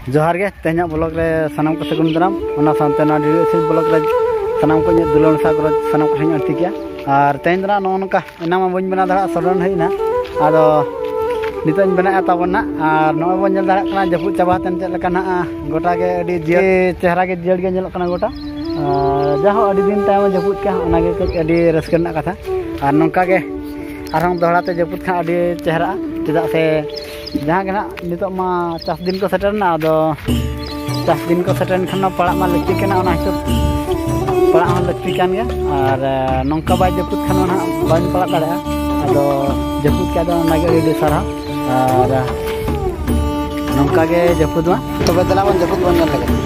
जोहार गे तेना ब्लॉग रे सनाम को सगुन दाराम ओना सानते ना डिजिटल ब्लॉग रे सनाम को दुलन सागर सनाम को अर्थी किया और तेन दरा नोनका एना मा बन बना दरा सडन हेना आदो नितन बना ताबना और नो बन जल दरा कना जपुत चाबा तन चल कना गोटा के अडी जे चेहरा के जेड़ के नेल कना गोटा जहाँ अडी दिन टाइम जपुत का ओना के कच अडी रस्कना कथा और नोंका के आरहं दोहराते जपुत खा अडी चेहरा चेदा से जहाँ के ना नितो मा चास दिन को सेटरना आदो चास दिन को सेटरन खाना पड़ा मा लक्ति के ना ओना हिसाब पड़ा मा लक्ति कान गया और नोंका बाय जपुत खाना ना बाय पड़ा दाड़ा आदो जपुत के आदो नागे अडी सारा और नोंका के जपुत मा तबे दला बन जपुत बन लगे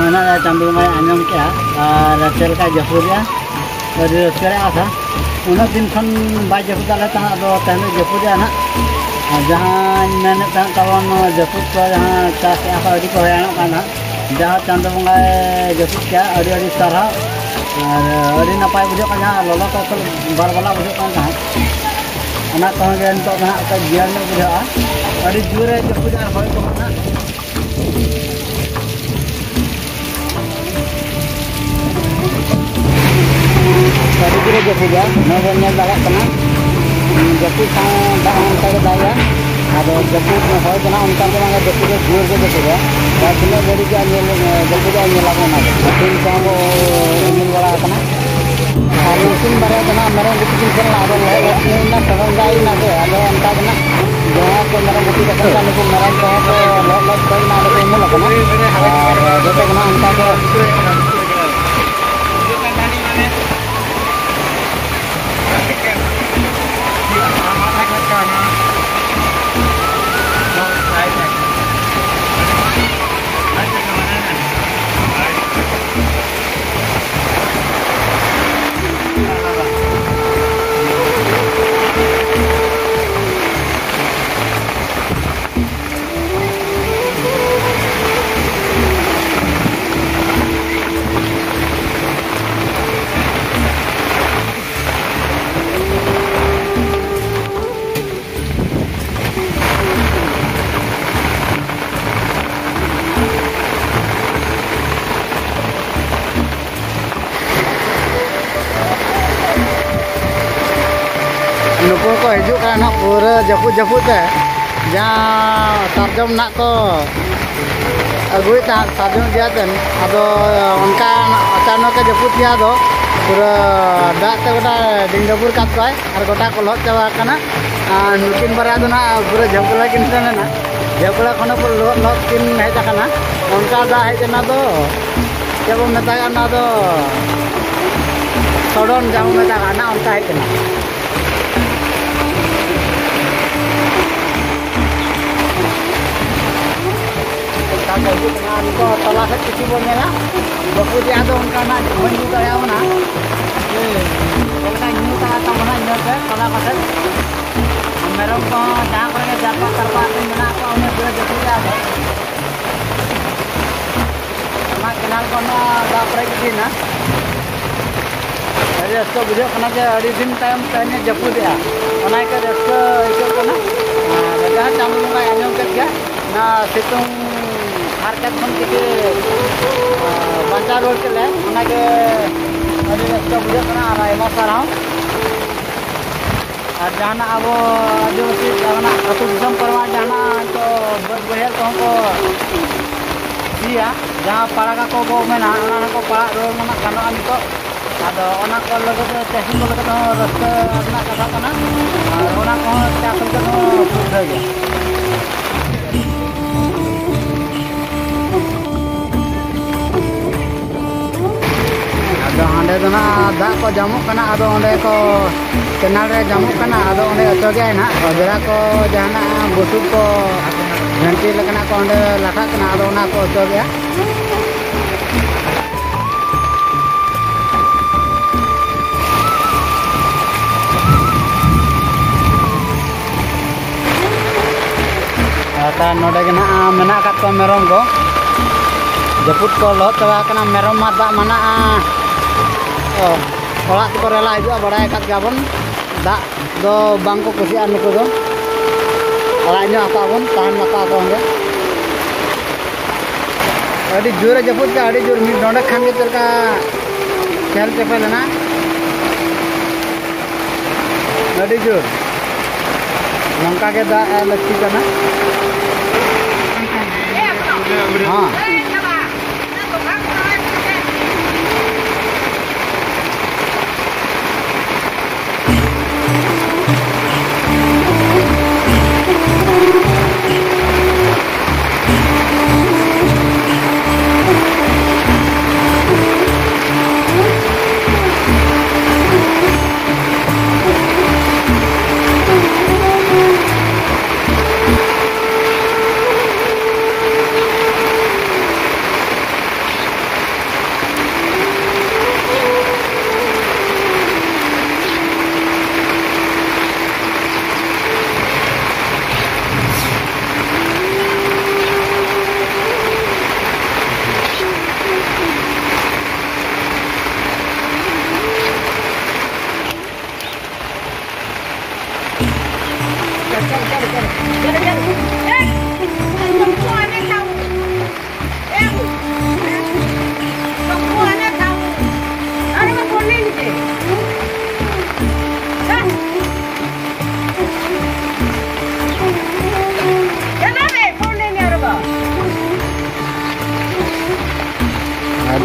mana चांदू में आंजम क्या और चल का जपुरिया और रस्करे आसा उन दिन खन बाय जपुदा लेता दो तने जपुरिया ना जहां मैंने तवन जपुत को जहां चास आसा अडी को याना काना जहां चांदू बंगा जपुत क्या अडी अडी सारा और अडी नपाय बुझो का लोलो को बार बाला बुझो का अना को गे तो ना का ज्ञान में बुझा अडी जोरे जपुदा होय को ना tadi kira Japuja, namanya dalam kena Japut sama orang daya, ada Japut mahal kena orang kena Japuja dua ke Japuja, dan kena dari jalan Japuja nyelakan ada, mungkin kamu ingin bola kena, mungkin barang kena mereka bikin kena ada yang nak orang daya ada orang kena, jangan kau mereka bikin kena itu mereka kau lot kau nak ada yang mulak kena, jadi kena orang नुको को हिजुक ना पूरा जपुत जपुत है जहाँ सार्जम ना को अगुई ता सार्जम दिया तेन अदो उनका अचानक के जपुत दिया दो पूरा दाग ते गोटा डिंगबुर काट पाए और गोटा को लहट चाबा कना नुकिन बरा दो ना पूरा झपला किन ना झपला खन पर लहट किन हेज कना उनका दा हेज ना दो जब मेता ना दो सडन जाम मेता ना उनका हेज ना को तला से किसी बोलने ना बकु दिया तो उनका ना बंजू कराया हो ना न्यू का तमना न्यू पे तला का से मेरे को जहाँ पर जापा करवा के मना को उन्हें पूरा जब दिया है ना किनार को ना दापरे की ना अरे इसको बुझे खाना के अड़ी दिन टाइम तने जपू दिया उन्हें के इसको इको को ना जहाँ चांदू का आने के क्या ना सितुंग मार्केट खन के बंचा रोड के ले उना के अभी इसका बुझे कना आइमा सारा और जाना अब आदिवासी जाना अतु दिसम परवा जाना तो बद बहेर को हमको दिया जहाँ पड़ा को गो मेना उना को पड़ा रोड मना कना निको आदो उना को लगत चेकिंग को लगत रास्ता अपना कथा कना और उना को चाकल को सुध गया अंडे तो ना दाग को जामुक कना आदो अंडे को केनाल रे जामुक कना आदो अंडे अचो गया ना अजरा को जहाना बुसुब को घंटी लगना को अंडे लाखा कना आदो ना को अचो गया dan noda kena menak kat ko merom ko jeput ko lot tawa kena merom mata mana olat ko rela itu badai kat gabon dak do bangko kusian ko do olanya apa pun tahan mata ko enggak adi jura jeput ka adi jur mi noda khan ke terka chel chepel na adi jur Lanka के दा लक्ष्मी का ना हाँ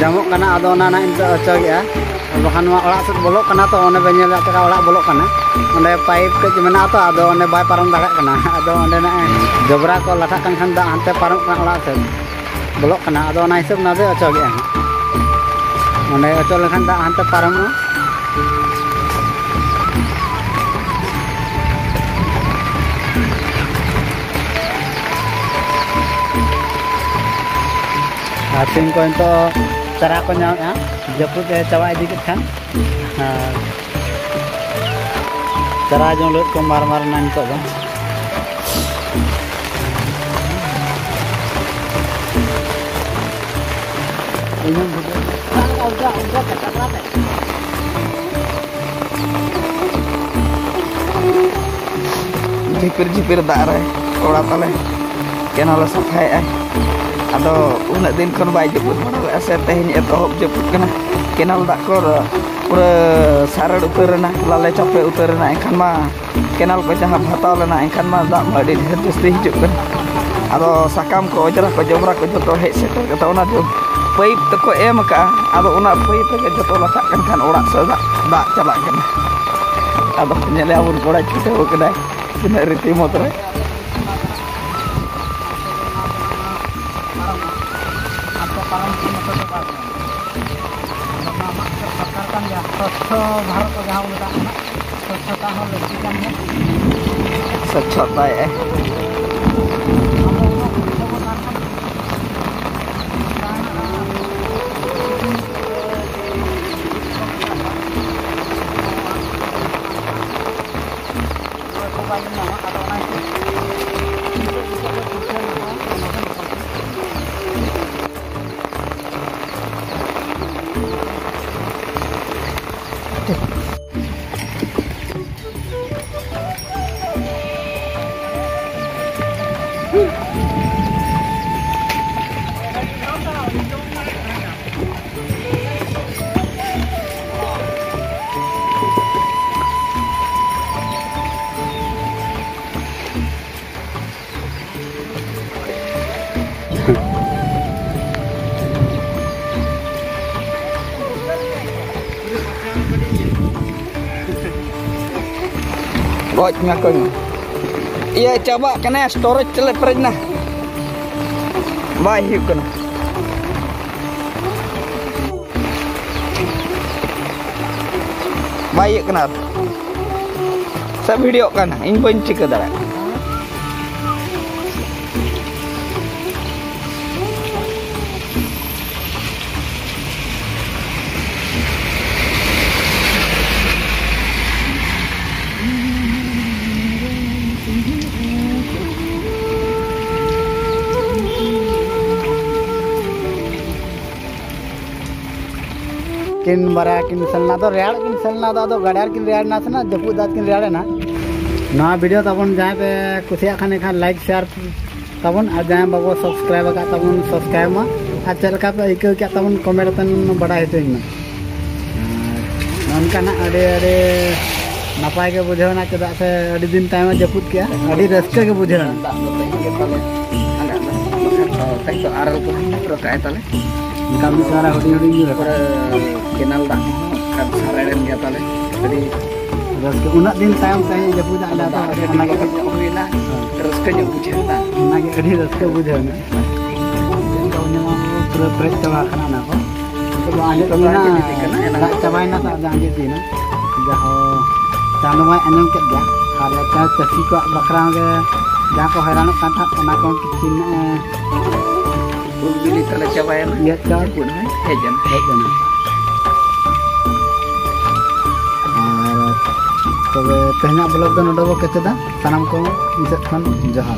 jamuk kana ado nana into ocog ya bahan orak set bolok kana to one benyel ka orak bolok kana onde pipe ke mana to ado one bay param darak kana ado onde na jobra ko latakan kan da ante param kana orak set bolok kana ado na hisab na de ocog ya onde ocog lekan da ante param no ating ko into cara ko nya jeput cawa dikit kan cara jong lut ko mar nan ko ba ini udah kata jipir darah orang tale kenal sakai ado unak din kon bay jeput modal aset tehnya etohop jeput kana kenal dak kor pura sarad uterna lale cape uterna engkan ma kenal pecah batal na engkan ma dak madi justru hijup kan ado sakam ko ojrah ko jomra ko joto hek seter kata ona jo paip teko em ka ado una paip ke joto latakkan kan orak sedak dak calak kan ado nyele awun koda kita kedai bener riti motor स्वच्छता है Roj ngakunya. Iya coba kena storage celet pernah. Baik kena. Baik kena. Saya video kan, ini benci ke dalam. किन बारा किन सेलना तो रेड़ किन सेलना तो गाड़ियार किन रेड़ना से ना जपूद दात किन रेड़े ना ना वीडियो तबन जहाँ पे कुसिया खाने खान लाइक शेयर तबन और जहाँ बाबू सब्सक्राइब का तबन सब्सक्राइब में और चलका पे इको क्या तबन कमेंट तन बड़ा है तो इन उनका ना अड़े अड़े नपाय के बुझेना चदा से अड़ी दिन टाइम जपूद किया अड़ी रस्के के बुझेना तो आरल को रकाय ताले कमी सारा हुडी हुडी रका केनाल दा kan sareden ya tale jadi रस्के उना दिन टाइम कहीं जपूद आला तो ना के होइला रस्के जो बुझेना ना के अड़ी रस्के बुझेना पूरा प्रेत चबा खाना ना को तो आने तो ना चबाई ना सा आगे दिन जहां चांदो में एनम के गया और का चसी को बकरा के जहां को हैरान कांठा ना को किन बिली तले चबाई ये चार पुन है हेजन और तबे तेहना ब्लॉग दो नडो को केचदा सनाम को इज्जत खन जहां